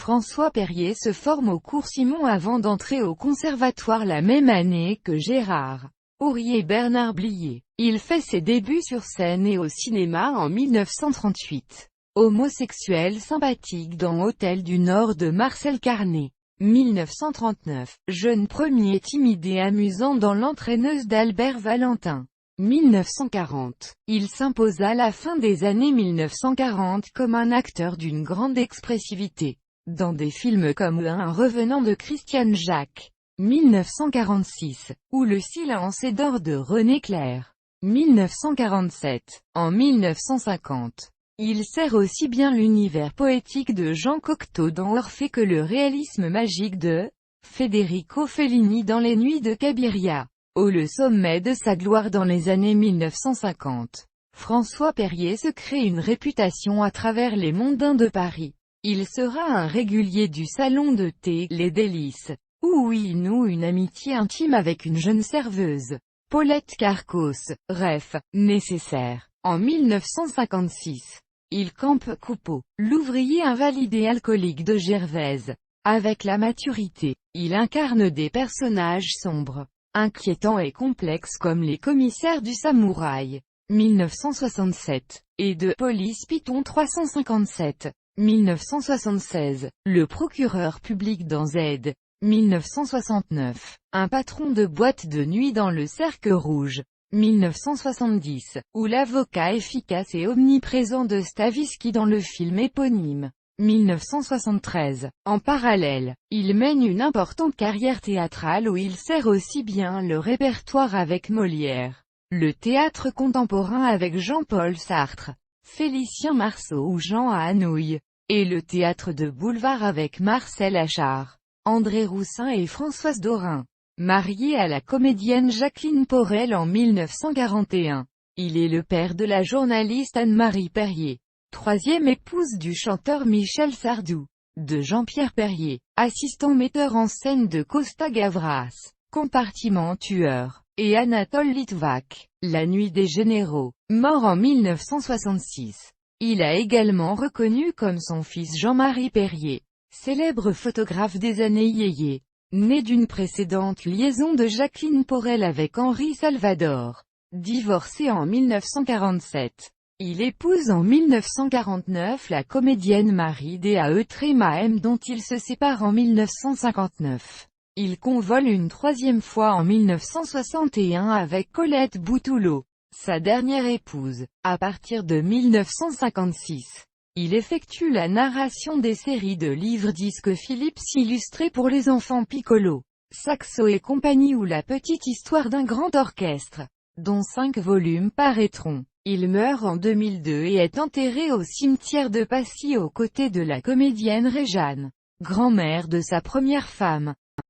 François Perrier se forme au cours Simon avant d'entrer au conservatoire la même année que Gérard Hourier et Bernard Blier. Il fait ses débuts sur scène et au cinéma en 1938. Homosexuel sympathique dans Hôtel du Nord de Marcel Carné. 1939. Jeune premier timide et amusant dans L'entraîneuse d'Albert Valentin. 1940. Il s'impose à la fin des années 1940 comme un acteur d'une grande expressivité, dans des films comme Un revenant de Christiane Jacques. 1946. Ou Le silence est d'or de René Clair. 1947. En 1950. Il sert aussi bien l'univers poétique de Jean Cocteau dans Orphée que le réalisme magique de Federico Fellini dans Les Nuits de Cabiria. Au le sommet de sa gloire dans les années 1950. François Perrier se crée une réputation à travers les mondains de Paris. Il sera un régulier du salon de thé, Les Délices, où il noue une amitié intime avec une jeune serveuse, Paulette Carcos, ref, nécessaire. En 1956. Il campe Coupeau, l'ouvrier invalide et alcoolique de Gervaise. Avec la maturité, il incarne des personnages sombres, inquiétants et complexes comme les commissaires du Samouraï. 1967. Et de Police Python 357. 1976. Le procureur public dans Z. 1969. Un patron de boîte de nuit dans Le Cercle Rouge. 1970, ou l'avocat efficace et omniprésent de Stavisky dans le film éponyme. 1973. En parallèle, il mène une importante carrière théâtrale où il sert aussi bien le répertoire avec Molière, le théâtre contemporain avec Jean-Paul Sartre, Félicien Marceau ou Jean Anouilh, et le théâtre de boulevard avec Marcel Achard, André Roussin et Françoise Dorin. Marié à la comédienne Jacqueline Porel en 1941. Il est le père de la journaliste Anne-Marie Perrier, troisième épouse du chanteur Michel Sardou, de Jean-Pierre Perrier, assistant metteur en scène de Costa Gavras, compartiment tueur, et Anatole Litvak, La Nuit des Généraux, mort en 1966. Il a également reconnu comme son fils Jean-Marie Perrier, célèbre photographe des années yéyé. Né d'une précédente liaison de Jacqueline Porel avec Henri Salvador. Divorcé en 1947. Il épouse en 1949 la comédienne Marie Dae Tremaem dont il se sépare en 1959. Il convole une troisième fois en 1961 avec Colette Boutoulo, sa dernière épouse. À partir de 1956. Il effectue la narration des séries de livres-disques Philips illustrés pour les enfants Piccolo, Saxo et compagnie ou La petite histoire d'un grand orchestre, dont 5 volumes paraîtront. Il meurt en 2002 et est enterré au cimetière de Passy aux côtés de la comédienne Réjeanne, grand-mère de sa première femme.